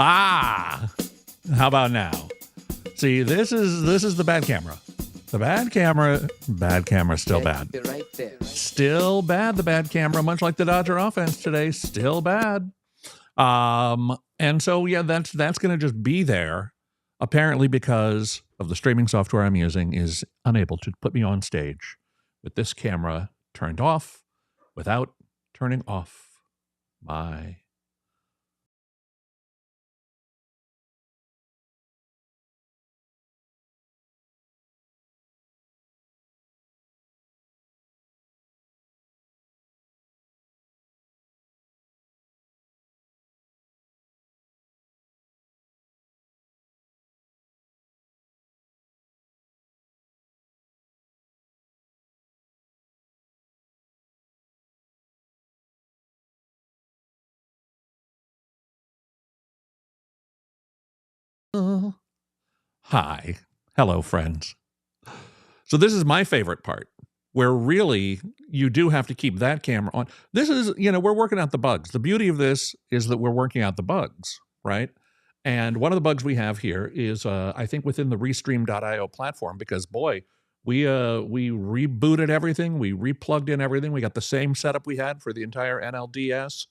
Ah, how about now? See, this is the bad camera. The bad camera, still bad. Right there. Still bad, the bad camera, much like the Dodger offense today, still bad. And so, yeah, that's going to just be there, apparently because of the streaming software I'm using is unable to put me on stage with this camera turned off without turning off my... Hi. Hello, friends. So this is my favorite part, where really you do have to keep that camera on. This is, we're working out the bugs. The beauty of this is that we're working out the bugs, right? And one of the bugs we have here is, I think, within the Restream.io platform, because, boy, we rebooted everything. We replugged in everything. We got the same setup we had for the entire NLDS.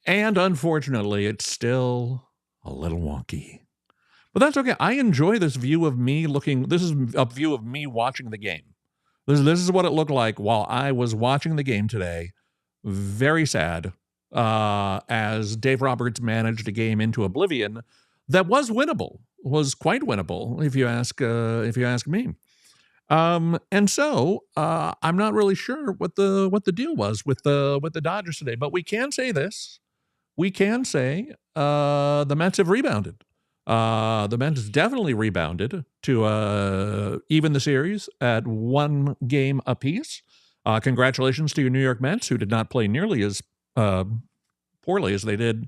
And unfortunately, it's still a little wonky. But that's okay. I enjoy this view of me this is a view of me watching the game. This is what it looked like while I was watching the game today. Very sad, as Dave Roberts managed a game into oblivion that was winnable, was quite winnable, if you ask me. And so I'm not really sure what the deal was with the Dodgers today, but we can say this. We can say the Mets have rebounded. The Mets definitely rebounded to even the series at 1 game apiece. Congratulations to your New York Mets, who did not play nearly as poorly as they did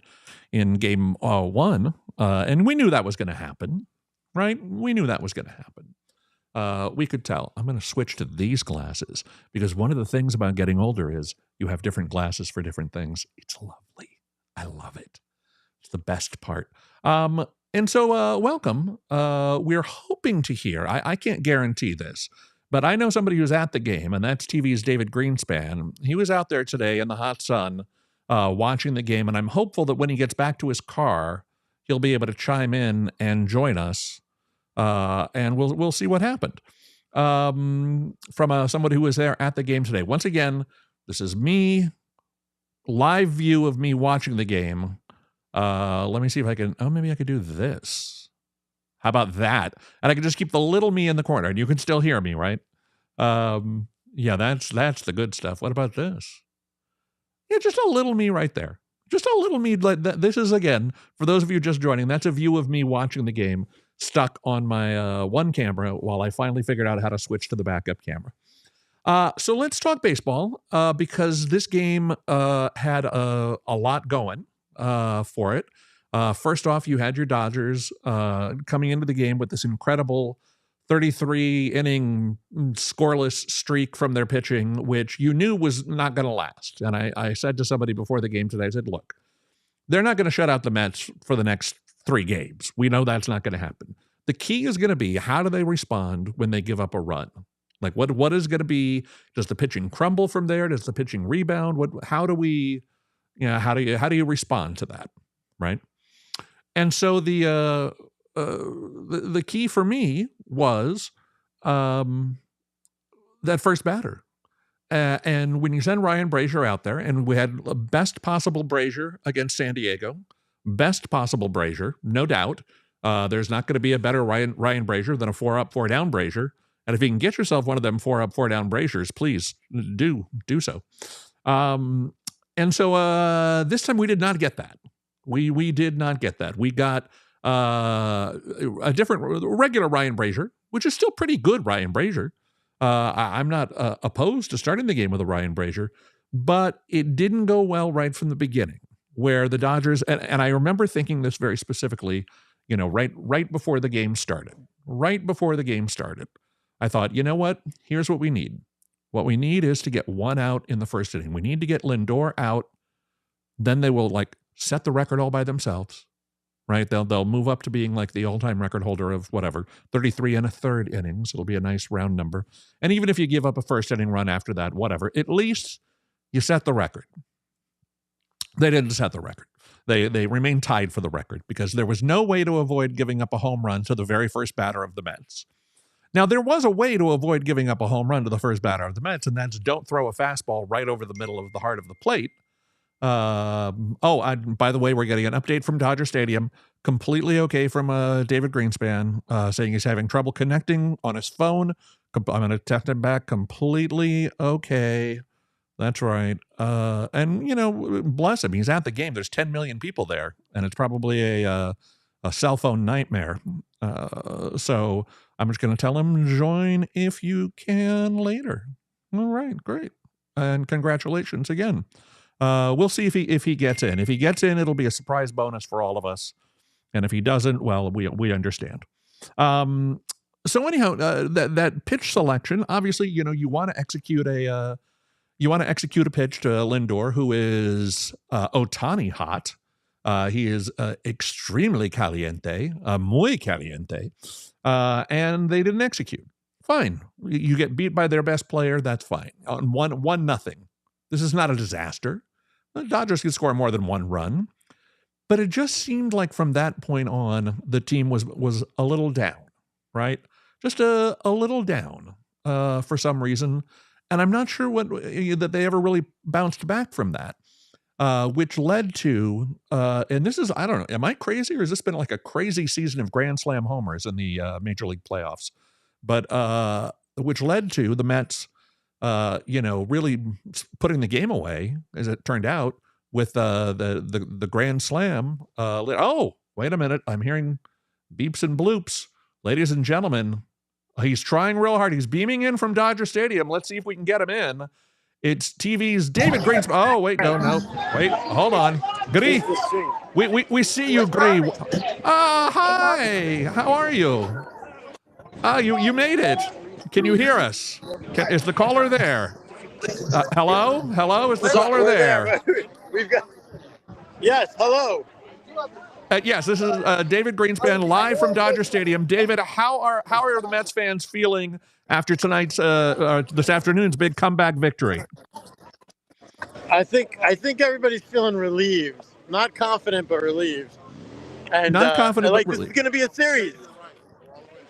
in game 1. And we knew that was going to happen, right? We knew that was going to happen. We could tell. I'm going to switch to these glasses because one of the things about getting older is you have different glasses for different things. It's lovely. I love it. It's the best part. And so, welcome. We're hoping to hear, I can't guarantee this, but I know somebody who's at the game, and that's TV's David Greenspan. He was out there today in the hot sun watching the game, and I'm hopeful that when he gets back to his car, he'll be able to chime in and join us, and we'll see what happened. From somebody who was there at the game today. Once again, this is me, live view of me watching the game. Let me see if I can, maybe I could do this. How about that? And I can just keep the little me in the corner and you can still hear me, right? Yeah, that's the good stuff. What about this? Yeah, just a little me right there. Just a little me. Like that. This is, again, for those of you just joining, that's a view of me watching the game stuck on my one camera while I finally figured out how to switch to the backup camera. So let's talk baseball, because this game had a lot going for it. First off, you had your Dodgers coming into the game with this incredible 33-inning scoreless streak from their pitching, which you knew was not going to last. And I said to somebody before the game today, I said, look, they're not going to shut out the Mets for the next 3 games. We know that's not going to happen. The key is going to be, how do they respond when they give up a run? Like, what is going to be, does the pitching crumble from there? Does the pitching rebound? How do you respond to that, right? And so the key for me was that first batter. And when you send Ryan Brazier out there, and we had the best possible Brazier against San Diego, best possible Brazier, no doubt. There's not going to be a better Ryan Brazier than a 4-up, 4-down Brazier. And if you can get yourself one of them 4-up, 4-down Braziers, please do so. And so this time we did not get that. We did not get that. We got a different, regular Ryan Brazier, which is still pretty good Ryan Brazier. I'm not opposed to starting the game with a Ryan Brazier, but it didn't go well right from the beginning, where the Dodgers, and I remember thinking this very specifically, right before the game started. Right before the game started, I thought, you know what? Here's what we need. What we need is to get 1 out in the first inning. We need to get Lindor out. Then they will set the record all by themselves. right? They'll move up to being like the all-time record holder of whatever 33 and a third innings. It'll be a nice round number. And even if you give up a first inning run after that, whatever, at least you set the record. They didn't set the record. They remained tied for the record because there was no way to avoid giving up a home run to the very first batter of the Mets. Now, there was a way to avoid giving up a home run to the first batter of the Mets, and that's don't throw a fastball right over the middle of the heart of the plate. By the way, we're getting an update from Dodger Stadium. Completely okay from David Greenspan, saying he's having trouble connecting on his phone. I'm going to text him back. Completely okay. That's right. And, bless him. He's at the game. There's 10 million people there, and it's probably a cell phone nightmare. So I'm just going to tell him, join if you can later. All right, great. And congratulations again. We'll see if he gets in. If he gets in, it'll be a surprise bonus for all of us. And if he doesn't, well, we understand. So anyhow, that pitch selection, obviously, you want to execute a pitch to Lindor, who is Ohtani hot. He is extremely caliente, muy caliente, and they didn't execute. Fine. You get beat by their best player, that's fine. On 1-0. This is not a disaster. The Dodgers could score more than one run. But it just seemed like from that point on, the team was a little down, right? Just a little down for some reason. And I'm not sure that they ever really bounced back from that, which led to, and this is, I don't know, am I crazy or has this been like a crazy season of Grand Slam homers in the Major League playoffs? But which led to the Mets, really putting the game away, as it turned out, with the Grand Slam. Oh, wait a minute. I'm hearing beeps and bloops. Ladies and gentlemen, he's trying real hard. He's beaming in from Dodger Stadium. Let's see if we can get him in. It's TV's David Greenspan. Oh, wait, no. Wait, hold on. Gree, we see you, Gree. Hi. How are you? You made it. Can you hear us? Is the caller there? Hello? Is the caller there? We've got. Yes, hello. Yes, this is David Greenspan live from Dodger Stadium. David, how are the Mets fans feeling after tonight's this afternoon's big comeback victory? I think everybody's feeling relieved, not confident but relieved, and not confident. This is going to be a series.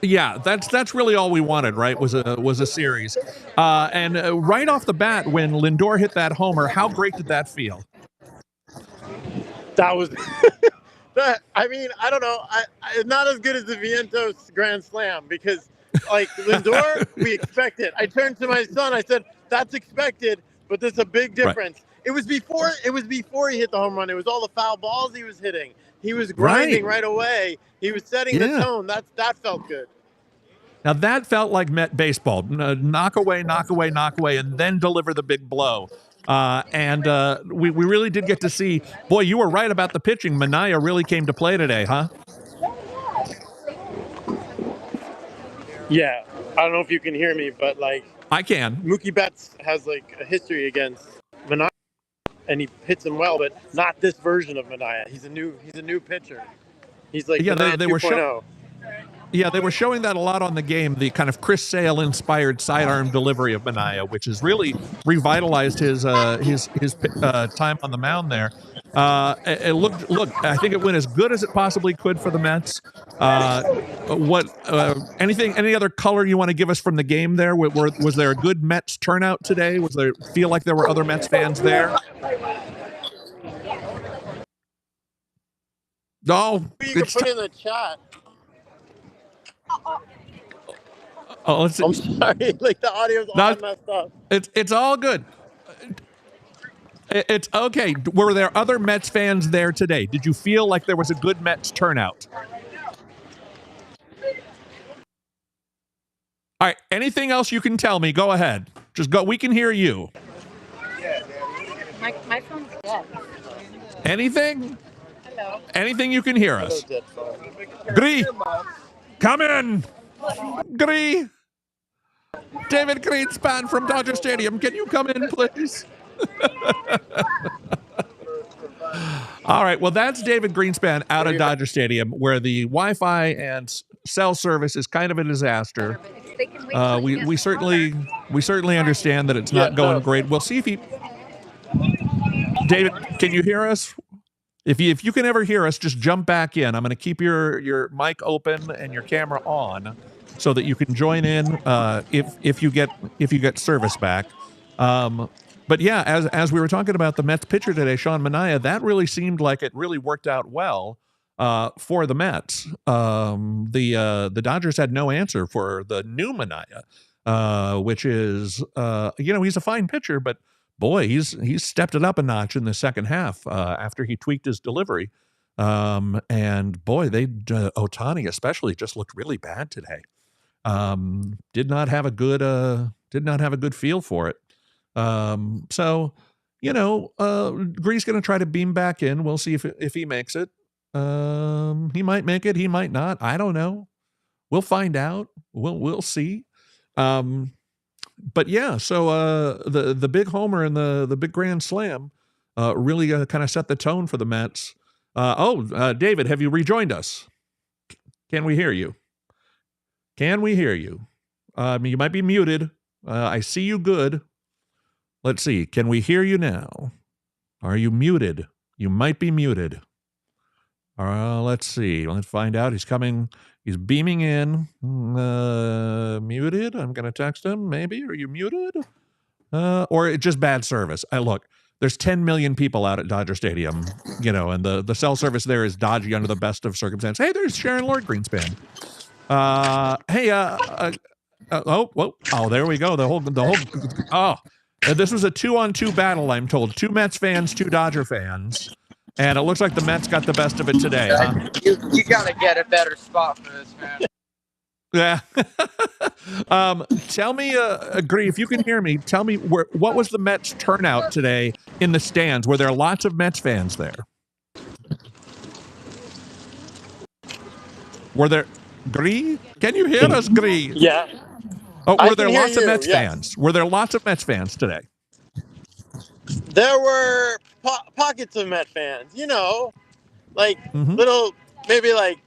Yeah, that's really all we wanted, right? Was a series, and right off the bat, when Lindor hit that homer, how great did that feel? That was. I mean, I don't know. I not as good as the Vientos Grand Slam because, like Lindor, we expect it. I turned to my son. I said, "That's expected, but there's a big difference." Right. It was before he hit the home run. It was all the foul balls he was hitting. He was grinding right away. He was setting the tone. That felt good. Now that felt like Met baseball. Knock away, and then deliver the big blow. We really did get to see, boy, you were right about the pitching. Minaya really came to play today, huh? Yeah. I don't know if you can hear me, but I can. Mookie Betts has a history against Minaya, and he hits him well, but not this version of Minaya. He's a new pitcher. He's like Minaya 2.0. Yeah, they were showing that a lot on the game, the kind of Chris Sale-inspired sidearm delivery of Minaya, which has really revitalized his time on the mound there. Look, I think it went as good as it possibly could for the Mets. Any other color you want to give us from the game there? Was there a good Mets turnout today? Feel like there were other Mets fans there? No. You can put in the chat. Oh, let's see. I'm sorry, the audio's all messed up. It's all good. It's okay. Were there other Mets fans there today? Did you feel like there was a good Mets turnout? All right. Anything else you can tell me? Go ahead. Just go. We can hear you. My phone's dead. Anything? Hello. Anything you can hear us? Gree. Come in! Gree! David Greenspan from Dodger Stadium. Can you come in, please? All right. Well, that's David Greenspan out of Dodger Stadium, where the Wi-Fi and cell service is kind of a disaster. We certainly understand that it's not going great. We'll see if he. David, can you hear us? If you can ever hear us, just jump back in. I'm going to keep your mic open and your camera on, so that you can join in if you get service back. But yeah, as we were talking about the Mets pitcher today, Sean Manaea, that really seemed like it really worked out well for the Mets. The Dodgers had no answer for the new Manaea, which is he's a fine pitcher, but boy, he's stepped it up a notch in the second half after he tweaked his delivery. And boy, Ohtani especially just looked really bad today. Did not have a good feel for it. So, Gree's going to try to beam back in. We'll see if he makes it. He might make it. He might not. I don't know. We'll find out. We'll see. But yeah, so the big homer and the big grand slam really kind of set the tone for the Mets. David, have you rejoined us? Can we hear you? Can we hear you? You might be muted. I see you good. Let's see. Can we hear you now? Are you muted? You might be muted. Let's see. Let's find out. He's coming. He's beaming in. Muted? I'm going to text him. Maybe. Are you muted? Or it's just bad service. Look, there's 10 million people out at Dodger Stadium, and the cell service there is dodgy under the best of circumstances. Hey, there's Sharon Lord Greenspan. There we go. This was a 2-on-2 battle, I'm told. 2 Mets fans, 2 Dodger fans. And it looks like the Mets got the best of it today, huh? You got to get a better spot for this, man. Yeah. Tell me, Agree, if you can hear me, tell me what was the Mets turnout today in the stands? Were there lots of Mets fans there? Were there... Gree? Can you hear us, Gree? Yeah. Oh, were there lots of Mets fans? Were there lots of Mets fans today? There were pockets of Met fans, little, maybe like.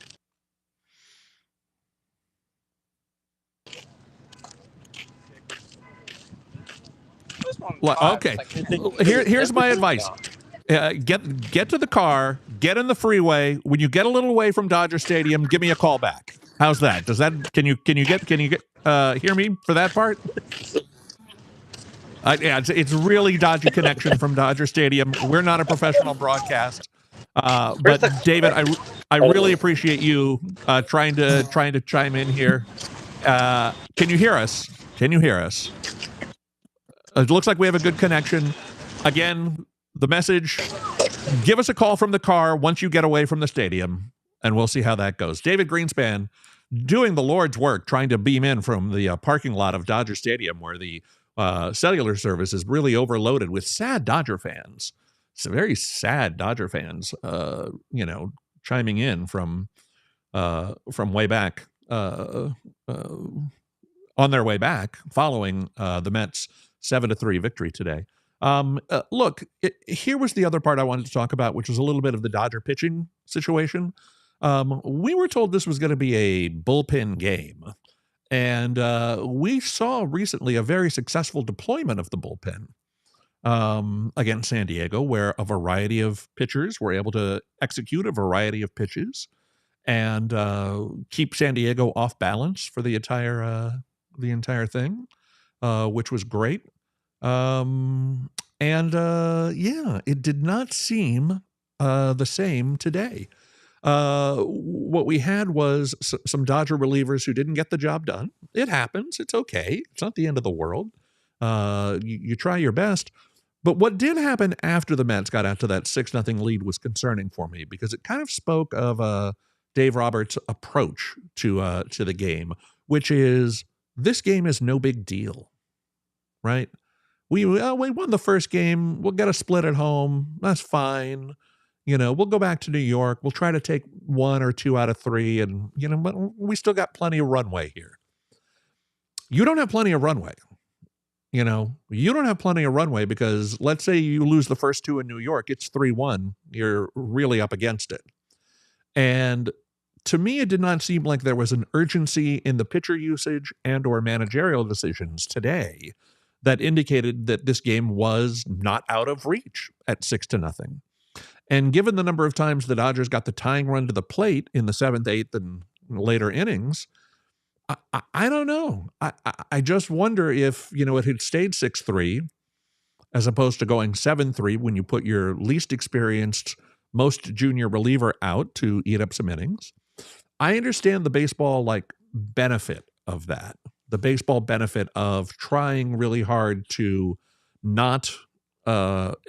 Okay. Here's my advice. Get to the car, get in the freeway. When you get a little away from Dodger Stadium, give me a call back. How's that? Can you hear me for that part? It's really dodgy connection from Dodger Stadium. We're not a professional broadcast, but David, I really appreciate you trying to chime in here. Can you hear us? Can you hear us? It looks like we have a good connection. Again, the message: give us a call from the car once you get away from the stadium, and we'll see how that goes. David Greenspan doing the Lord's work, trying to beam in from the parking lot of Dodger Stadium, where the cellular service is really overloaded with sad Dodger fans. It's very sad Dodger fans, chiming in from way back, on their way back, following the Mets' 7-3 victory today. Look, here was the other part I wanted to talk about, which was a little bit of the Dodger pitching situation. We were told this was going to be a bullpen game. And we saw recently a very successful deployment of the bullpen against San Diego, where a variety of pitchers were able to execute a variety of pitches and keep San Diego off balance for the entire thing, which was great. It did not seem the same today. What we had was some Dodger relievers who didn't get the job done. It happens. It's okay. It's not the end of the world. You try your best. But what did happen after the Mets got out to that 6-0 lead was concerning for me, because it kind of spoke of Dave Roberts' approach to the game, which is, this game is no big deal, right? We won the first game. We'll get a split at home. That's fine. We'll go back to New York. We'll try to take 1 or 2 out of 3, and but we still got plenty of runway here. You don't have plenty of runway You know, you don't have plenty of runway because let's say you lose the first two in New York, it's 3-1. You're really up against it. And to me, it did not seem like there was an urgency in the pitcher usage and or managerial decisions today that indicated that this game was not out of reach at 6-0. And given the number of times the Dodgers got the tying run to the plate in the 7th, 8th, and later innings, I don't know. I just wonder if, you know, it had stayed 6-3 as opposed to going 7-3 when you put your least experienced, most junior reliever out to eat up some innings. I understand the baseball benefit of that. The baseball benefit of trying really hard to not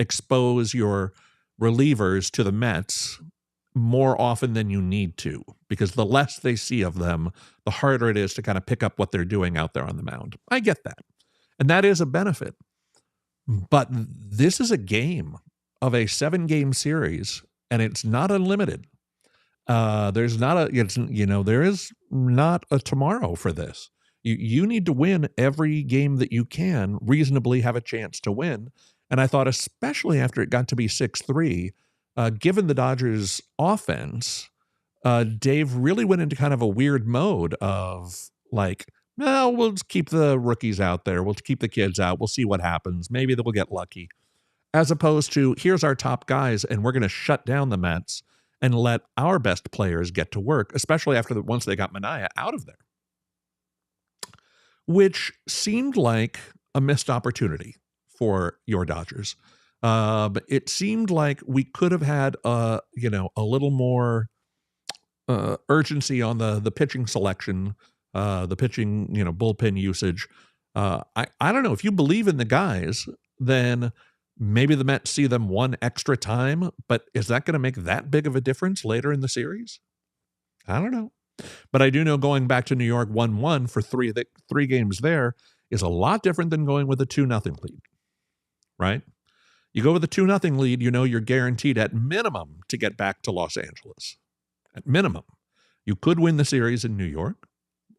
expose your relievers to the Mets more often than you need to, because the less they see of them, the harder it is to kind of pick up what they're doing out there on the mound. I get that. And that is a benefit. But this is a game of a 7-game series, and it's not unlimited. There is not a tomorrow for this. You need to win every game that you can reasonably have a chance to win. And I thought, especially after it got to be 6-3, given the Dodgers' offense, Dave really went into kind of a weird mode of no, we'll just keep the rookies out there. We'll keep the kids out. We'll see what happens. Maybe they'll get lucky. As opposed to, here's our top guys, and we're going to shut down the Mets and let our best players get to work, especially once they got Manaea out of there. Which seemed like a missed opportunity for your Dodgers. It seemed like we could have had a little more urgency on the pitching selection, the pitching bullpen usage. I don't know, if you believe in the guys, then maybe the Mets see them one extra time, but is that going to make that big of a difference later in the series? I don't know. But I do know going back to New York 1-1 for three games there is a lot different than going with a 2-0 lead, right? You go with a 2-0 lead, you're guaranteed at minimum to get back to Los Angeles. At minimum. You could win the series in New York,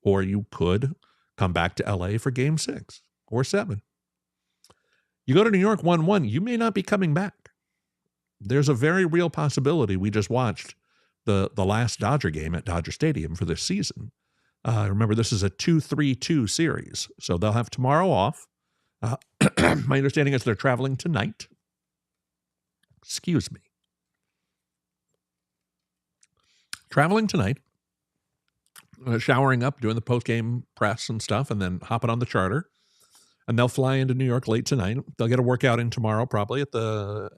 or you could come back to LA for game 6 or 7. You go to New York 1-1, you may not be coming back. There's a very real possibility. We just watched the last Dodger game at Dodger Stadium for this season. Remember, this is a 2-3-2 series, so they'll have tomorrow off. My understanding is they're traveling tonight. Excuse me. Traveling tonight, showering up, doing the post-game press and stuff, and then hopping on the charter. And they'll fly into New York late tonight. They'll get a workout in tomorrow, probably at the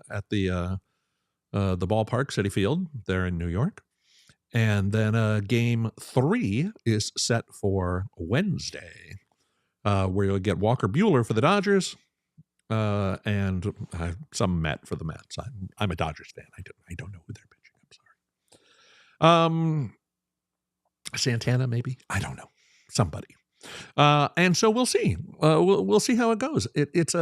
ballpark, Citi Field, there in New York. And then game 3 is set for Wednesday, where you'll get Walker Buehler for the Dodgers and some Met for the Mets. I'm a Dodgers fan. I don't know who they're pitching. I'm sorry. Santana, maybe? I don't know. Somebody. And so we'll see. We'll see how it goes. It's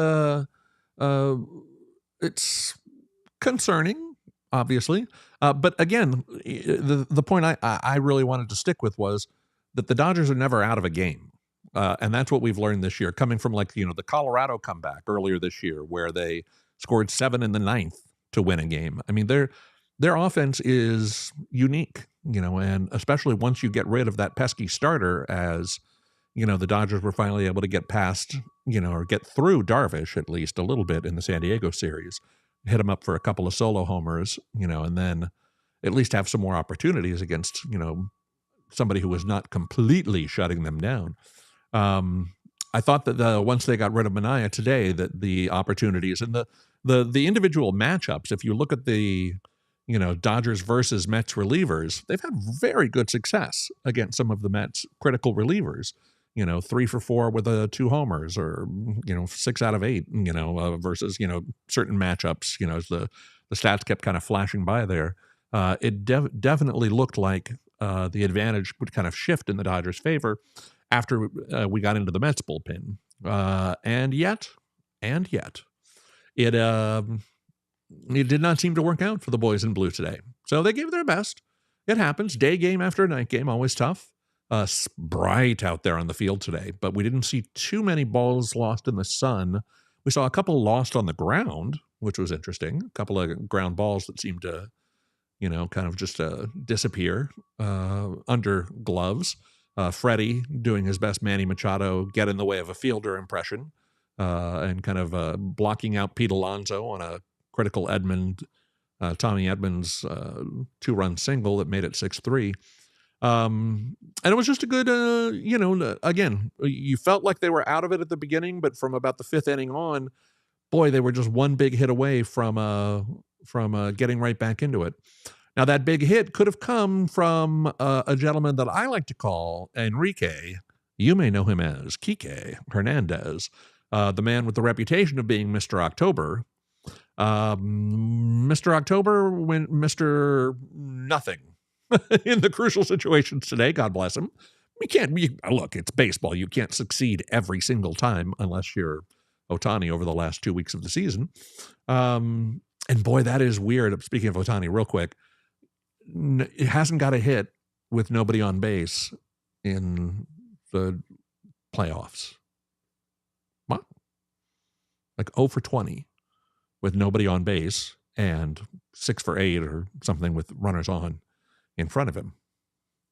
concerning, obviously. But again, the point I really wanted to stick with was that the Dodgers are never out of a game. And that's what we've learned this year, coming from the Colorado comeback earlier this year, where they scored 7 in the 9th to win a game. I mean, their offense is unique, and especially once you get rid of that pesky starter, as the Dodgers were finally able to get past, or get through Darvish at least a little bit in the San Diego series, hit him up for a couple of solo homers, and then at least have some more opportunities against, somebody who was not completely shutting them down. I thought that once they got rid of Manaea today, that the opportunities and the individual matchups, if you look at the Dodgers versus Mets relievers, they've had very good success against some of the Mets critical relievers. 3 for 4 with 2 homers, or 6 out of 8. Versus certain matchups. As the stats kept kind of flashing by there, it definitely looked like the advantage would kind of shift in the Dodgers' favor after we got into the Mets bullpen. And yet, it did not seem to work out for the boys in blue today. So they gave their best. It happens. Day game after night game, always tough. bright out there on the field today, but we didn't see too many balls lost in the sun. We saw a couple lost on the ground, which was interesting. A couple of ground balls that seemed to, kind of just disappear under gloves. Freddie doing his best Manny Machado get in the way of a fielder impression and kind of blocking out Pete Alonso on a critical Tommy Edmonds 2-run single that made it 6-3. And it was just a good, again, you felt like they were out of it at the beginning, but from about the 5th inning on, boy, they were just one big hit away from getting right back into it. Now, that big hit could have come from a gentleman that I like to call Enrique. You may know him as Kike Hernandez, the man with the reputation of being Mr. October. Mr. October went Mr. Nothing in the crucial situations today. God bless him. Look, it's baseball. You can't succeed every single time unless you're Ohtani over the last 2 weeks of the season. And boy, that is weird. Speaking of Ohtani, real quick, it hasn't got a hit with nobody on base in the playoffs. What? Like 0 for 20 with nobody on base and 6 for 8 or something with runners on in front of him.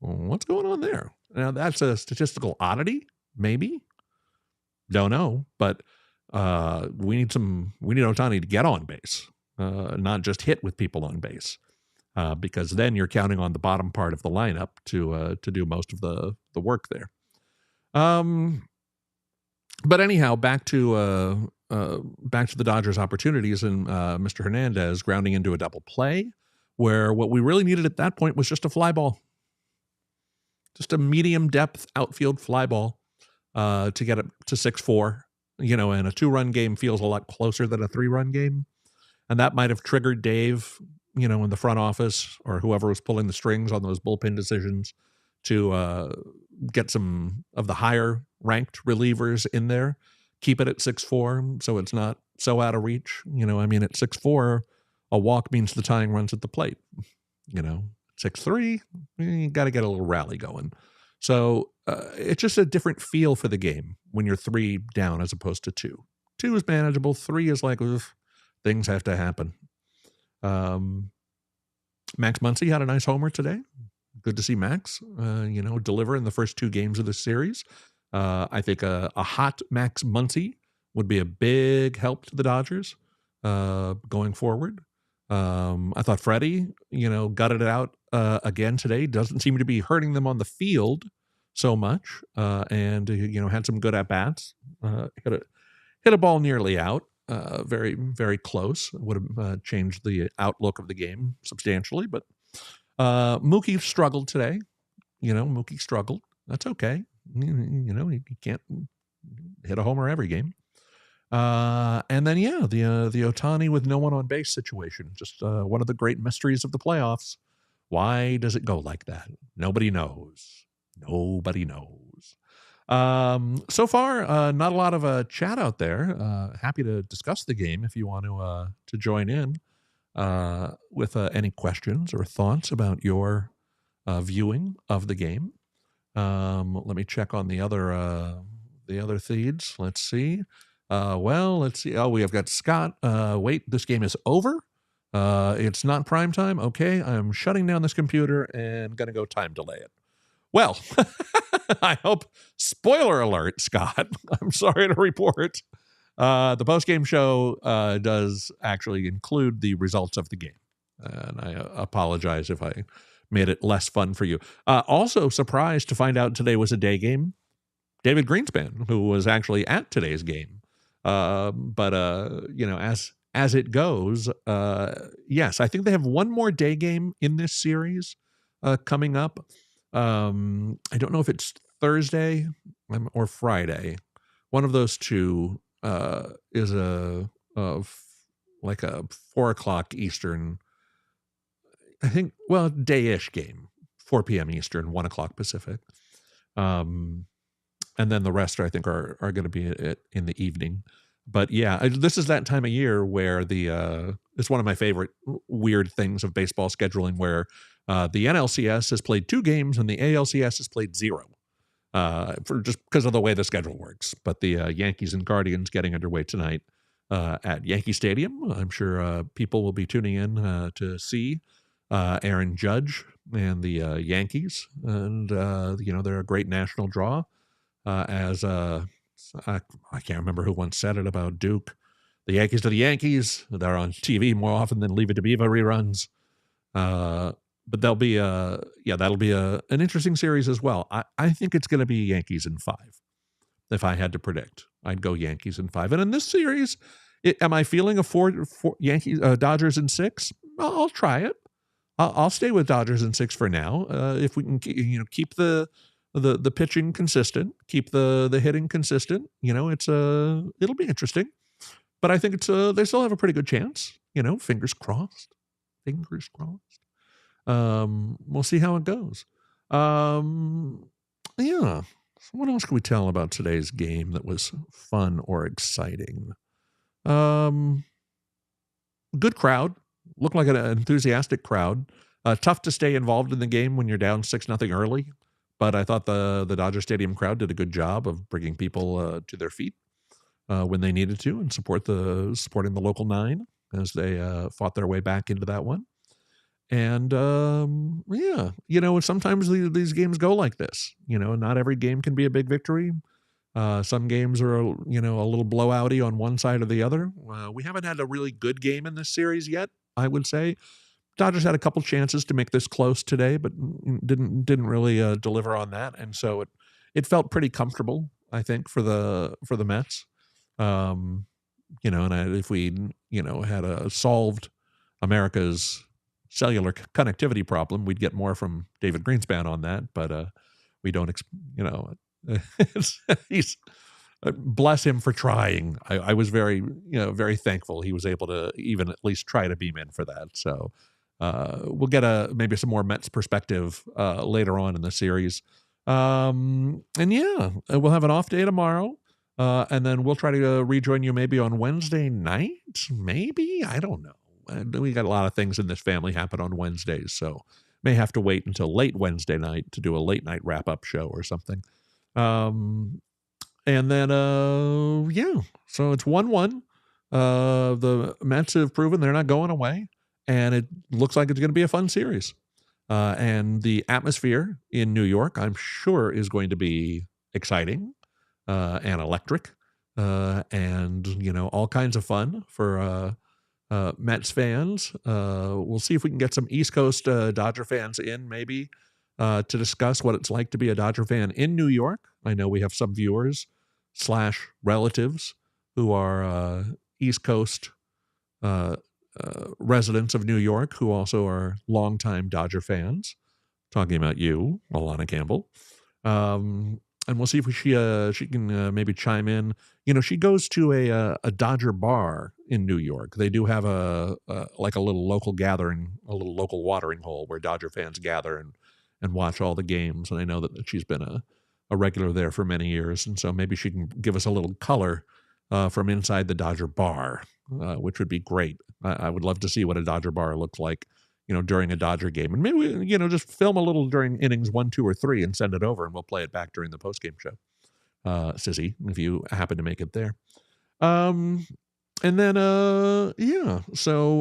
Well, what's going on there? Now, that's a statistical oddity, maybe. Don't know, but we need Ohtani to get on base, not just hit with people on base, because then you're counting on the bottom part of the lineup to do most of the work there. But anyhow, back to the Dodgers' opportunities and Mr. Hernandez grounding into a double play, where what we really needed at that point was just a fly ball, just a medium depth outfield fly ball to get it to 6-4. And a 2-run game feels a lot closer than a 3-run game, and that might have triggered Dave, in the front office or whoever was pulling the strings on those bullpen decisions to get some of the higher ranked relievers in there, keep it at 6-4 so it's not so out of reach. At 6-4, a walk means the tying runs at the plate. 6-3, you got to get a little rally going. So it's just a different feel for the game when you're 3 down as opposed to 2. 2 is manageable. 3 is like, oof, things have to happen. Max Muncy had a nice homer today. Good to see Max, deliver in the first 2 games of the series. I think a hot Max Muncy would be a big help to the Dodgers going forward. I thought Freddie, gutted it out again today. Doesn't seem to be hurting them on the field so much, and had some good at bats. Hit a ball nearly out. Very, very close. Would have changed the outlook of the game substantially, but Mookie struggled today. Mookie struggled. That's okay. You can't hit a homer every game. And then, the Ohtani with no one on base situation. Just one of the great mysteries of the playoffs. Why does it go like that? Nobody knows. Nobody knows. So far, not a lot of chat out there. Happy to discuss the game if you want to join in with any questions or thoughts about your viewing of the game. Let me check on the other feeds. Let's see. Let's see. Oh, we have got Scott. Wait, this game is over. It's not prime time. Okay, I'm shutting down this computer and going to go time delay it. Well, I hope, spoiler alert, Scott, I'm sorry to report, the post-game show does actually include the results of the game. And I apologize if I made it less fun for you. Also surprised to find out today was a day game. David Greenspan, who was actually at today's game. But as it goes, yes, I think they have one more day game in this series coming up. I don't know if it's Thursday or Friday. One of those two is like a 4:00 Eastern, I think, day-ish game, 4 p.m. Eastern, 1:00 Pacific. And then the rest, I think, are going to be in the evening. But yeah, this is that time of year where it's one of my favorite weird things of baseball scheduling, where The NLCS has played 2 games, and the ALCS has played 0. For just because of the way the schedule works. But the Yankees and Guardians getting underway tonight at Yankee Stadium. I'm sure people will be tuning in to see Aaron Judge and the Yankees. And, they're a great national draw. As I can't remember who once said it about Duke. The Yankees are the Yankees. They're on TV more often than Leave It to Beaver reruns. But that'll be an interesting series as well. I think it's going to be Yankees in 5. If I had to predict, I'd go Yankees in 5. And in this series, am I feeling a four Yankees Dodgers in 6? I'll try it. I'll stay with Dodgers in 6 for now. If we can, keep the pitching consistent, keep the hitting consistent. It'll be interesting. But I think they still have a pretty good chance. Fingers crossed. Fingers crossed. We'll see how it goes. Yeah. So what else can we tell about today's game that was fun or exciting? Good crowd. Looked like an enthusiastic crowd. Tough to stay involved in the game when you're down 6-0 early. But I thought the Dodger Stadium crowd did a good job of bringing people to their feet when they needed to, and supporting the local 9 as they fought their way back into that one. And sometimes these games go like this. Not every game can be a big victory. Some games are, a little blowouty on one side or the other. We haven't had a really good game in this series yet, I would say. Dodgers had a couple chances to make this close today, but didn't really deliver on that. And so it felt pretty comfortable, I think, for the Mets. And if we, had solved America's cellular connectivity problem, we'd get more from David Greenspan on that, but we don't, he's bless him for trying. I was very, very thankful he was able to even at least try to beam in for that. So we'll get maybe some more Mets perspective later on in the series. We'll have an off day tomorrow. And then we'll try to rejoin you maybe on Wednesday night. Maybe, I don't know. We got a lot of things in this family happen on Wednesdays, so may have to wait until late Wednesday night to do a late night wrap-up show or something. So it's 1-1. The Mets have proven they're not going away, and it looks like it's going to be a fun series. And the atmosphere in New York, I'm sure, is going to be exciting and electric, and all kinds of fun for Mets fans. We'll see if we can get some East Coast Dodger fans in maybe to discuss what it's like to be a Dodger fan in New York. I know we have some viewers / relatives who are East Coast residents of New York who also are longtime Dodger fans. Talking about you, Alana Campbell. And we'll see if she can maybe chime in. She goes to a Dodger bar in New York. They do have a little local gathering, a little local watering hole where Dodger fans gather and watch all the games. And I know that she's been a regular there for many years. And so maybe she can give us a little color from inside the Dodger bar, which would be great. I would love to see what a Dodger bar looks like, during a Dodger game. And maybe we, just film a little during innings 1, 2, or 3 and send it over, and we'll play it back during the postgame show. Sissy, if you happen to make it there. So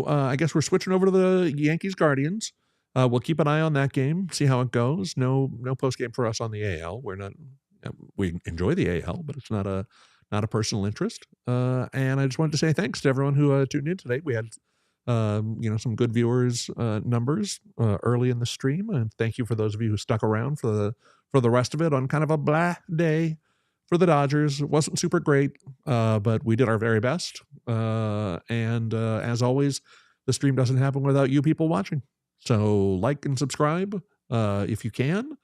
I guess we're switching over to the Yankees Guardians. We'll keep an eye on that game, see how it goes. No postgame for us on the AL. We enjoy the AL, but it's not a personal interest. And I just wanted to say thanks to everyone who tuned in today. We had some good viewers numbers early in the stream, and thank you for those of you who stuck around for the rest of it on kind of a blah day for the Dodgers. It wasn't super great, but we did our very best. And as always, the stream doesn't happen without you people watching. So like and subscribe if you can.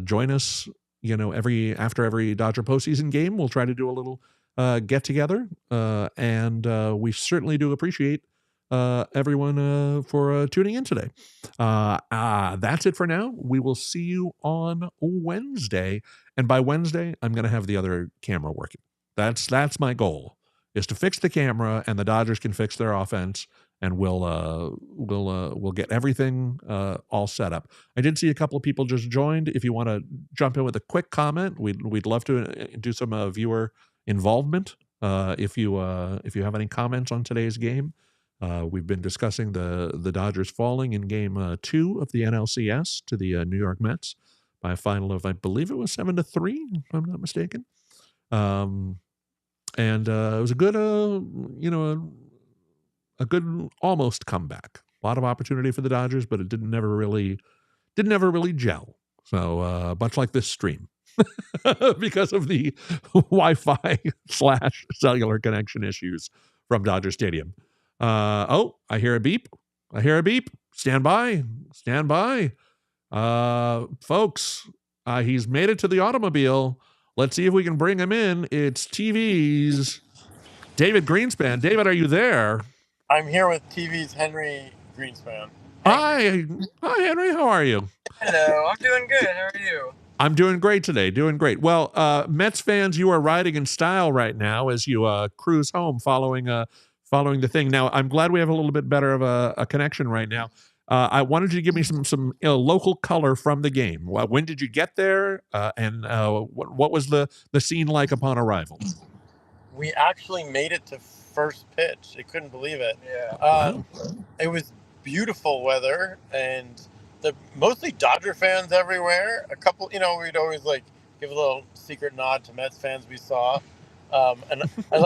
Join us. After every Dodger postseason game, we'll try to do a little get together, and we certainly do appreciate everyone for tuning in today. That's it for now. We will see you on Wednesday, and by Wednesday, I'm going to have the other camera working. That's my goal, is to fix the camera, and the Dodgers can fix their offense, and we'll get everything all set up. I did see a couple of people just joined. If you want to jump in with a quick comment, we'd love to do some viewer involvement. If you have any comments on today's game, we've been discussing the Dodgers falling in Game 2 of the NLCS to the New York Mets by a final of, I believe it was 7-3, if I'm not mistaken. And it was a good, a good almost comeback. A lot of opportunity for the Dodgers, but it didn't never really gel. So much like this stream, because of the Wi-Fi / cellular connection issues from Dodger Stadium. I hear a beep. Stand by. Folks, he's made it to the automobile. Let's see if we can bring him in. It's TV's David Greenspan. David, are you there? I'm here with TV's Henry Greenspan. Hi, Henry. How are you? Hello, I'm doing good. How are you? I'm doing great today. Doing great. Well, Mets fans, you are riding in style right now as you cruise home following the thing. Now, I'm glad we have a little bit better of a connection right now. I wanted you to give me some local color from the game. When did you get there, and what was the scene like upon arrival? We actually made it to first pitch. I couldn't believe it. Yeah. Wow. It was beautiful weather, and mostly Dodger fans everywhere. A couple, we'd always give a little secret nod to Mets fans we saw. And I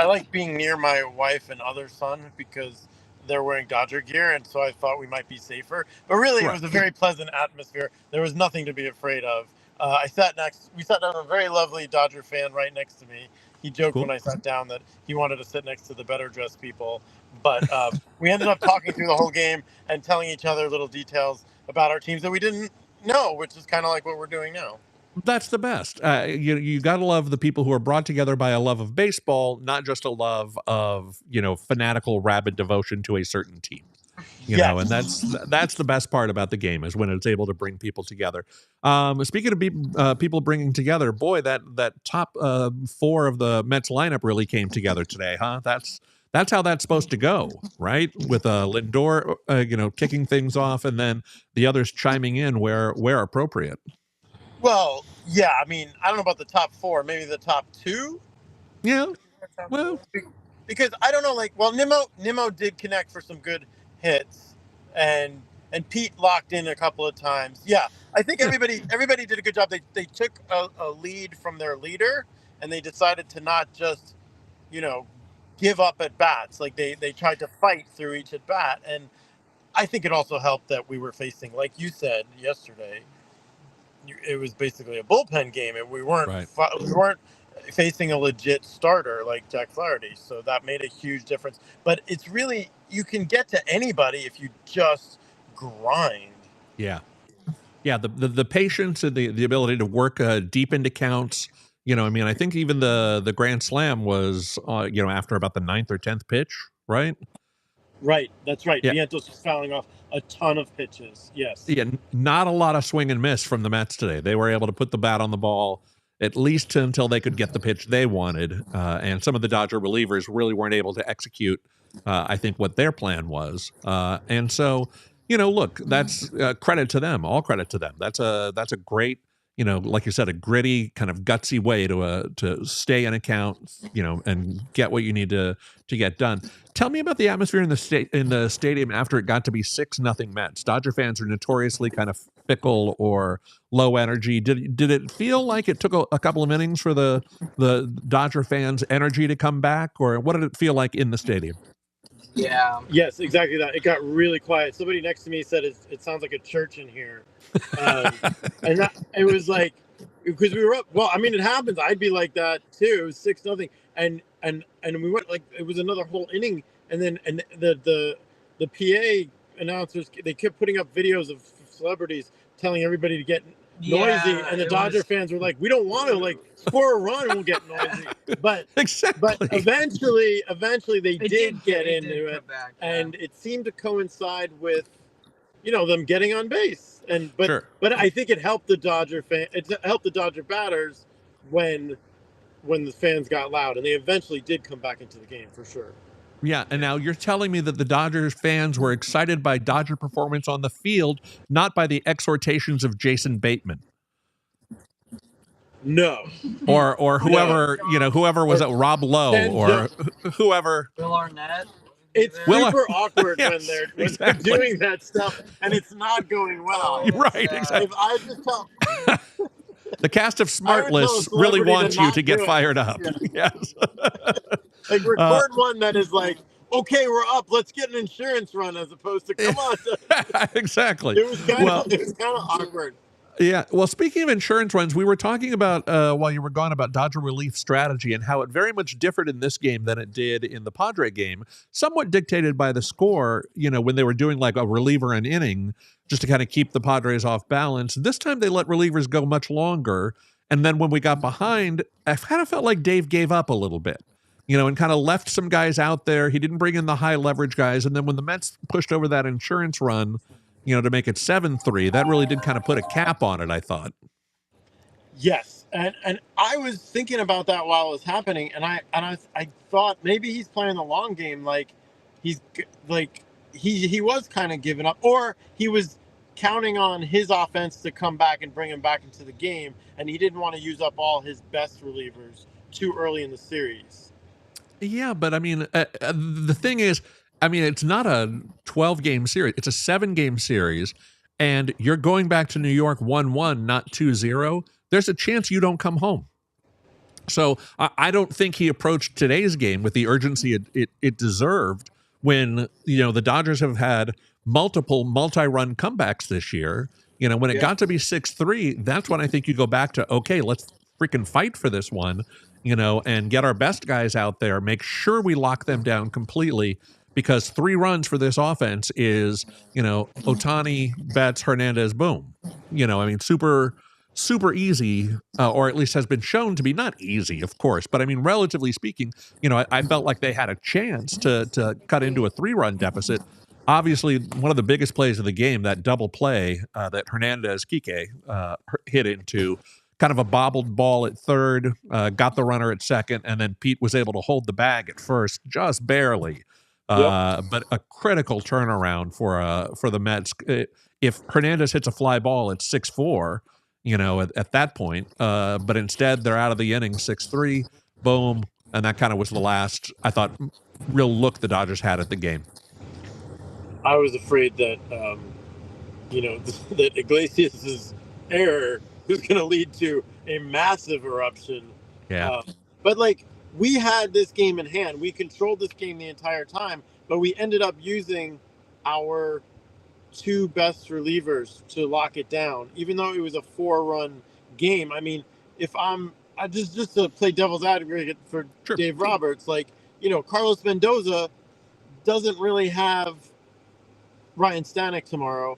like being near my wife and other son because they're wearing Dodger gear, and so I thought we might be safer. But really, It was a very pleasant atmosphere. There was nothing to be afraid of. We sat down with a very lovely Dodger fan right next to me. He joked when I sat down that he wanted to sit next to the better dressed people. But we ended up talking through the whole game and telling each other little details about our teams that we didn't know, which is kind of like what we're doing now. That's the best. You got to love the people who are brought together by a love of baseball, not just a love of, fanatical, rabid devotion to a certain team. You know, and that's the best part about the game is when it's able to bring people together. Speaking of people bringing together, boy, that top 4 of the Mets lineup really came together today, huh? That's how that's supposed to go, right? With Lindor, kicking things off, and then the others chiming in where appropriate. Well, yeah, I mean, I don't know about the top 4, maybe the top 2. Yeah, well, because I don't know, Nimmo did connect for some good hits, and Pete locked in a couple of times. Yeah, I think everybody did a good job. They took a lead from their leader, and they decided to not just, give up at bats. Like they tried to fight through each at bat, and I think it also helped that we were facing, like you said yesterday, it was basically a bullpen game, and we weren't facing a legit starter like Jack Flaherty, so that made a huge difference. But it's really, you can get to anybody if you just grind. Yeah, the patience and the ability to work deep into counts. I think even the grand slam was after about the 9th or 10th pitch, right? Right, that's right. Yeah. Vientos was fouling off a ton of pitches. Yes. Yeah, not a lot of swing and miss from the Mets today. They were able to put the bat on the ball at least until they could get the pitch they wanted. And some of the Dodger relievers really weren't able to execute, I think, what their plan was. And so, look, that's credit to them, all credit to them. That's a great, like you said, a gritty kind of gutsy way to stay in account, and get what you need to get done. Tell me about the atmosphere in the stadium after it got to be 6-0 Mets. Dodger fans are notoriously kind of fickle or low energy. Did it feel like it took a couple of innings for the Dodger fans' energy to come back, or what did it feel like in the stadium? Yeah. Yes, exactly that. It got really quiet. Somebody next to me said it sounds like a church in here, and it was like, because we were up. Well, I mean, it happens. I'd be like that too. It was 6-0, and we went it was another whole inning, and then the PA announcers, they kept putting up videos of celebrities telling everybody to get noisy, and the Dodger fans were like, we don't want to score a run, we'll get noisy. But exactly. But eventually they did get into it, and it seemed to coincide with them getting on base. But I think it helped the Dodger batters when the fans got loud, and they eventually did come back into the game for sure. Yeah, and now you're telling me that the Dodgers fans were excited by Dodger performance on the field, not by the exhortations of Jason Bateman No. or whoever whoever was it, Rob Lowe Ken or whoever. Will Arnett. It's Will super awkward Yes, when they're exactly. doing that stuff and it's not going well. Oh, that's Right, sad. exactly. If I just tell The cast of I would tell a Smartless really celebrity wants to you not to get do it. fired up. Yeah. Yes. like record one that is like, okay, we're up, let's get an insurance run, as opposed to come on. Exactly. It was kind of awkward. Yeah. Well, speaking of insurance runs, we were talking about while you were gone about Dodger relief strategy and how it very much differed in this game than it did in the Padre game, somewhat dictated by the score, when they were doing like a reliever an inning just to kind of keep the Padres off balance. This time they let relievers go much longer. And then when we got behind, I kind of felt like Dave gave up a little bit, and kind of left some guys out there. He didn't bring in the high leverage guys. And then when the Mets pushed over that insurance run, to make it 7-3, that really did kind of put a cap on it, I thought. Yes, and I was thinking about that while it was happening, and I thought maybe he's playing the long game, like he was kind of giving up, or he was counting on his offense to come back and bring him back into the game, and he didn't want to use up all his best relievers too early in the series. Yeah, but I mean, the thing is, it's not a 12-game series. It's a 7-game series, and you're going back to New York 1-1, not 2-0. There's a chance you don't come home. So I don't think he approached today's game with the urgency it deserved when, the Dodgers have had multiple multi-run comebacks this year. When it got to be 6-3, that's when I think you go back to, okay, let's freaking fight for this one, and get our best guys out there, make sure we lock them down completely. Because 3 runs for this offense is, Ohtani, Betts, Hernandez, boom. Super, super easy, or at least has been shown to be not easy, of course. But relatively speaking, I felt like they had a chance to cut into a 3-run deficit. Obviously, one of the biggest plays of the game, that double play that Hernandez Kike hit into, kind of a bobbled ball at third, got the runner at second, and then Pete was able to hold the bag at first, just barely. But a critical turnaround for the Mets. If Hernandez hits a fly ball, it's 6-4, at that point. But instead, they're out of the inning 6-3, boom, and that kind of was the last, I thought, real look the Dodgers had at the game. I was afraid that that Iglesias's error was going to lead to a massive eruption. Yeah. But we had this game in hand. We controlled this game the entire time, but we ended up using our 2 best relievers to lock it down, even though it was a 4-run game. If I just to play devil's advocate for Sure. Dave Roberts, Carlos Mendoza doesn't really have Ryan Stanek tomorrow.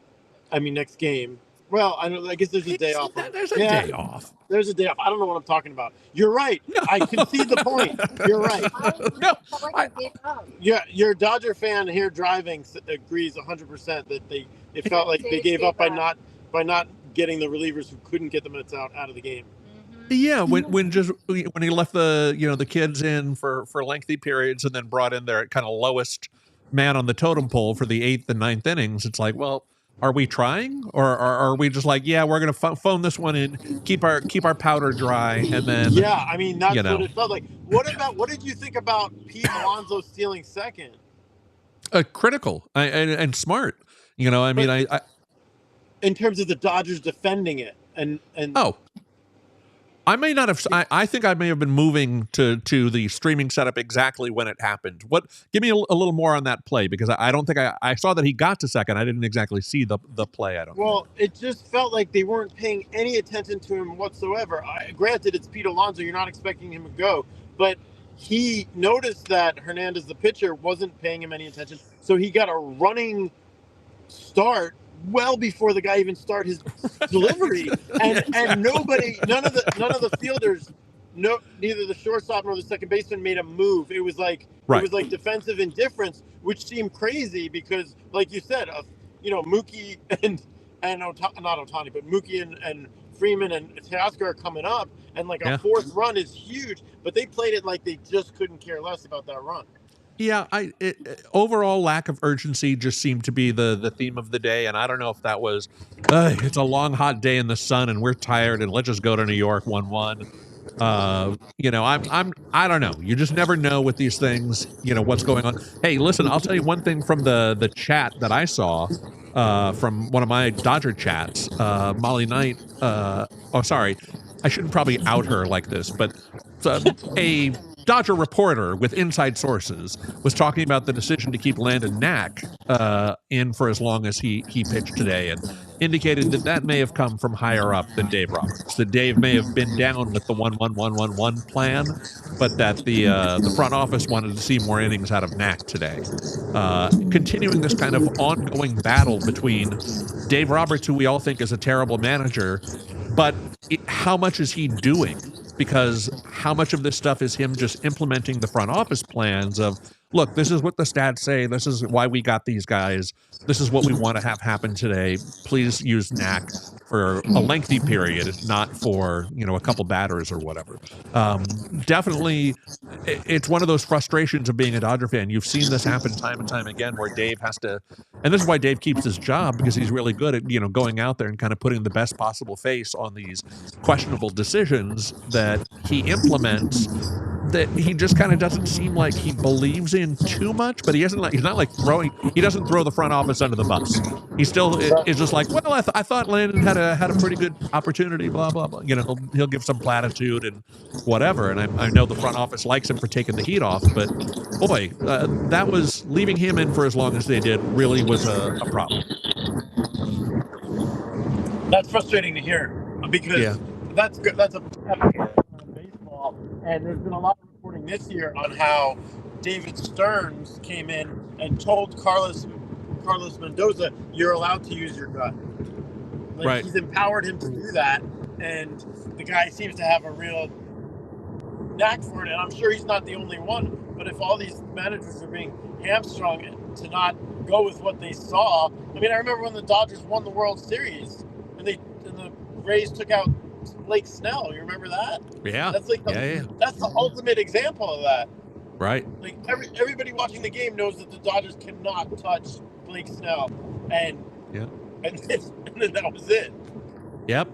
Next game. Well, I guess there's a day off. There's a day off. There's a day off. I don't know what I'm talking about. You're right. No. I concede the point. You're right. No, Yeah, your Dodger fan here driving agrees 100% that it felt like they gave up by not getting the relievers who couldn't get the Mets out of the game. Yeah, when he left the kids in for lengthy periods and then brought in their kind of lowest man on the totem pole for the 8th and 9th innings, it's like, well, are we trying, or are we just like, yeah, we're gonna phone this one in, keep our powder dry, and then that's what it felt like. What did you think about Pete Alonso stealing second? Critical and smart. In terms of the Dodgers defending it, and I may not have. I think I may have been moving to the streaming setup exactly when it happened. Give me a little more on that play, because I don't think I saw that he got to second. I didn't exactly see the play. I don't. Well, it just felt like they weren't paying any attention to him whatsoever. Granted, it's Pete Alonso. You're not expecting him to go, but he noticed that Hernandez, the pitcher, wasn't paying him any attention. So he got a running start well before the guy even started his delivery, and none of the fielders, neither the shortstop nor the second baseman made a move. It was like defensive indifference, which seemed crazy because, like you said, Mookie and not Ohtani, but Mookie and Freeman and Teoscar are coming up, and a 4th run is huge, but they played it like they just couldn't care less about that run. Yeah, overall lack of urgency just seemed to be the theme of the day, and I don't know if that was, it's a long hot day in the sun and we're tired and let's just go to New York 1-1. I don't know. You just never know with these things, what's going on. Hey, listen, I'll tell you one thing from the chat that I saw from one of my Dodger chats. Molly Knight, sorry, I shouldn't probably out her like this, but a Dodger reporter with inside sources was talking about the decision to keep Landon Knack in for as long as he pitched today, and indicated that may have come from higher up than Dave Roberts. That Dave may have been down with the 1-1-1-1-1 plan, but that the front office wanted to see more innings out of Knack today. Continuing this kind of ongoing battle between Dave Roberts, who we all think is a terrible manager, but how much is he doing? Because how much of this stuff is him just implementing the front office plans of, look, this is what the stats say. This is why we got these guys. This is what we want to have happen today. Please use Knack for a lengthy period, not for, a couple batters or whatever. Definitely, it's one of those frustrations of being a Dodger fan. You've seen this happen time and time again where Dave has to, and this is why Dave keeps his job, because he's really good at, going out there and kind of putting the best possible face on these questionable decisions that he implements, that he just kind of doesn't seem like he believes in too much, but he's not like he doesn't throw the front office under the bus. He still is just like, well, I thought Landon had a pretty good opportunity, blah, blah, blah. He'll give some platitude and whatever. And I know the front office likes him for taking the heat off, but boy, that was leaving him in for as long as they did really was a problem. That's frustrating to hear because that's good. That's a baseball, and there's been a lot of reporting this year on how David Stearns came in and told Carlos Mendoza, "You're allowed to use your gut." Right. He's empowered him to do that, and the guy seems to have a real knack for it. And I'm sure he's not the only one. But if all these managers are being hamstrung to not go with what they saw, I mean, I remember when the Dodgers won the World Series and the Rays took out Blake Snell. You remember that? Yeah. That's like that's the ultimate example of that. Right. Like everybody watching the game knows that the Dodgers cannot touch Blake Snell, and then that was it. Yep.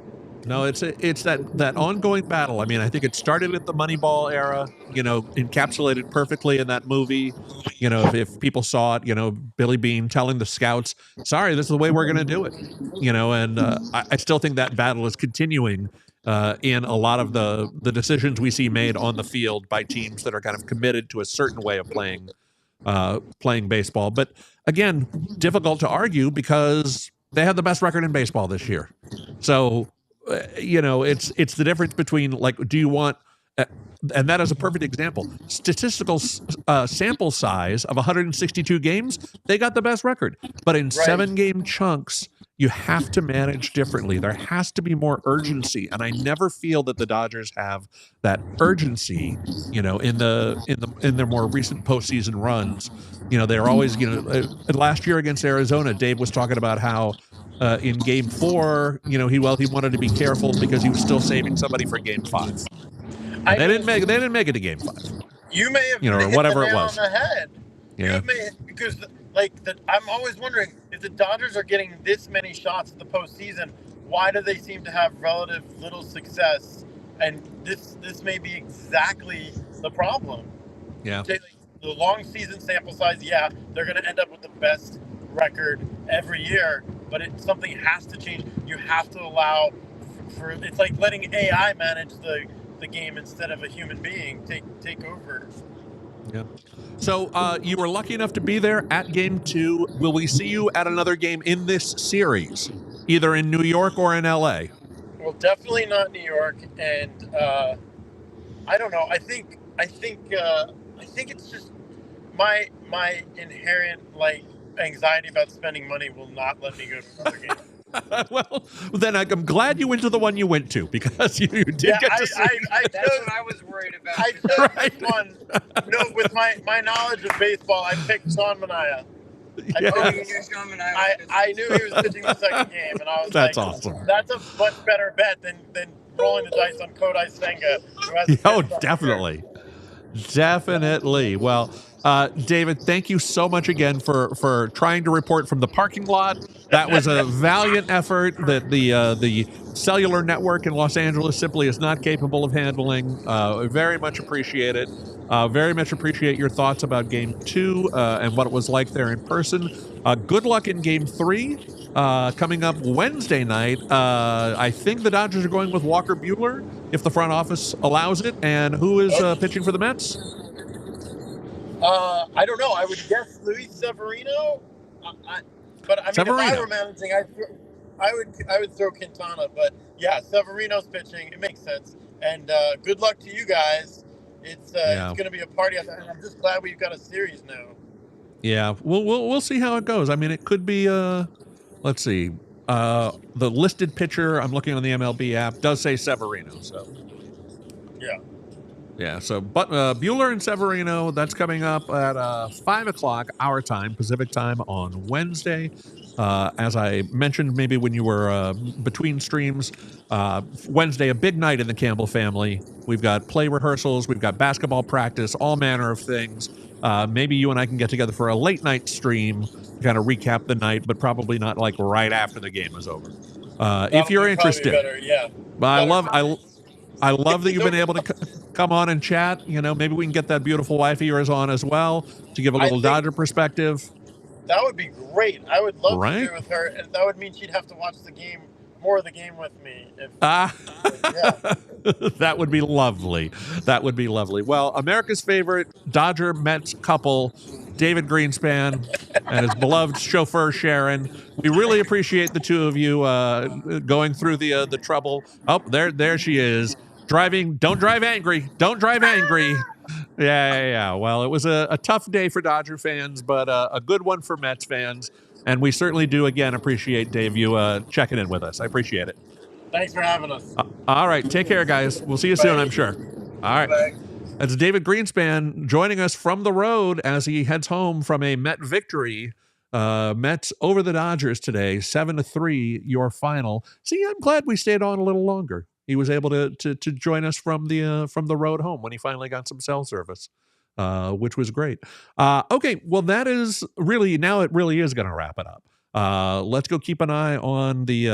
No, it's that ongoing battle. I mean, I think it started at the Moneyball era, encapsulated perfectly in that movie. If people saw it, Billy Beane telling the scouts, sorry, this is the way we're going to do it. And I still think that battle is continuing in a lot of the decisions we see made on the field by teams that are kind of committed to a certain way of playing baseball. But again, difficult to argue because they had the best record in baseball this year. So, it's the difference between, like, do you want, and that is a perfect example, statistical sample size of 162 games, they got the best record. But in 7-game chunks, you have to manage differently. There has to be more urgency, and I never feel that the Dodgers have that urgency. In their more recent postseason runs, they're always, last year against Arizona, Dave was talking about how in Game 4, he wanted to be careful because he was still saving somebody for Game 5. They didn't make it to Game 5. You may have or whatever it was. On the head. Yeah. Because I'm always wondering if the Dodgers are getting this many shots in the postseason, why do they seem to have relative little success? And this may be exactly the problem. Yeah. The long season sample size, they're going to end up with the best record every year, but something has to change. You have to allow for it's like letting AI manage the game instead of a human being take over. Yeah. So you were lucky enough to be there at Game 2. Will we see you at another game in this series, either in New York or in LA? Well, definitely not New York, and I don't know. I think it's just my inherent anxiety about spending money will not let me go to another game. Well, then I'm glad you went to the one you went to, because you did get to see. That's what I was worried about. I chose this one. No, with my knowledge of baseball, I picked Sean Manaea. I knew he was pitching the second game, and I was that's awesome. That's a much better bet than rolling the dice on Kodai Senga. Oh, definitely. Definitely. Well, David, thank you so much again for trying to report from the parking lot. That was a valiant effort that the cellular network in Los Angeles simply is not capable of handling. Very much appreciate it. Very much appreciate your thoughts about Game 2 and what it was like there in person. Good luck in Game 3. Coming up Wednesday night. I think the Dodgers are going with Walker Buehler if the front office allows it. And who is pitching for the Mets? I don't know. I would guess Luis Severino. But I mean, Severino. if I were managing, I would throw Quintana. But yeah, Severino's pitching. It makes sense. And good luck to you guys. It's going to be a party out there, and I'm just glad we've got a series now. Yeah, we'll see how it goes. I mean, it could be. Let's see. The listed pitcher I'm looking on the MLB app does say Severino. So yeah. Yeah, so but Buehler and Severino, that's coming up at 5 o'clock our time, Pacific time on Wednesday. As I mentioned, maybe when you were between streams, Wednesday, a big night in the Campbell family. We've got play rehearsals, we've got basketball practice, all manner of things. Maybe you and I can get together for a late night stream to kind of recap the night, but probably not like right after the game is over. If you're interested, better, yeah. I love that you've been able to come on and chat. You know, maybe we can get that beautiful wife of yours on as well to give a little Dodger perspective. That would be great. I would love to do it with her, and that would mean she'd have to watch the game, more of the game with me. Yeah. That would be lovely. That would be lovely. Well, America's favorite Dodger Mets couple, David Greenspan and his beloved chauffeur Sharon. We really appreciate the two of you going through the trouble. Oh, there she is. Driving. Don't drive angry. Don't drive angry. Yeah. Well, it was a tough day for Dodger fans, but a good one for Mets fans. And we certainly do, again, appreciate, Dave, you checking in with us. I appreciate it. Thanks for having us. All right. Take care, guys. We'll see you soon, I'm sure. All right. Bye. That's David Greenspan joining us from the road as he heads home from a Met victory. Mets over the Dodgers today, 7-3, your final. See, I'm glad we stayed on a little longer. He was able to join us from the road home when he finally got some cell service, which was great. Okay, well, that is really, now it really is going to wrap it up. Let's go keep an eye on the,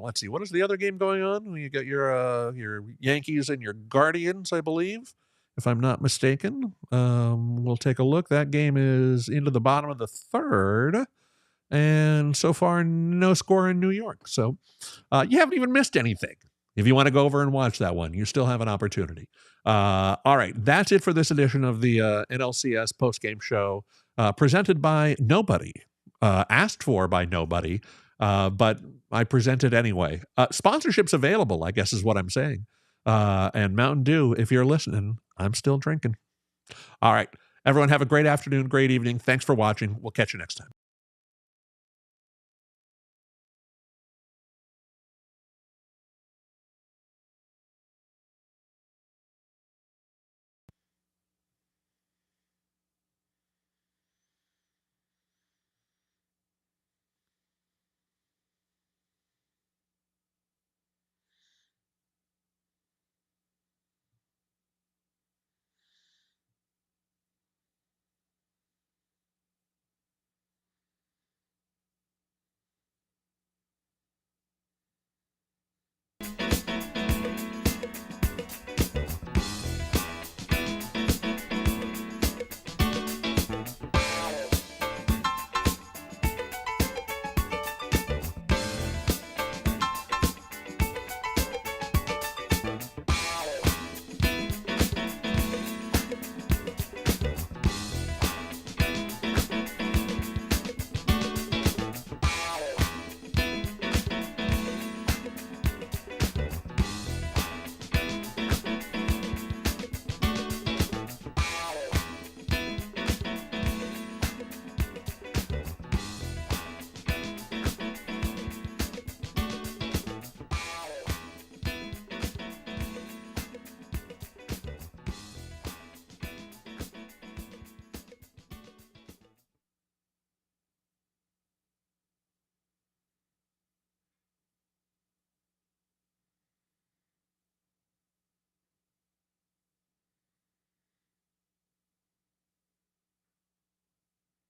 let's see, what is the other game going on? You got your Yankees and your Guardians, I believe, if I'm not mistaken. We'll take a look. That game is into the bottom of the third. And so far, no score in New York. So you haven't even missed anything. If you want to go over and watch that one, you still have an opportunity. All right, that's it for this edition of the NLCS postgame show, presented by nobody, asked for by nobody, but I present it anyway. Sponsorships available, I guess is what I'm saying. And Mountain Dew, if you're listening, I'm still drinking. All right, everyone have a great afternoon, great evening. Thanks for watching. We'll catch you next time.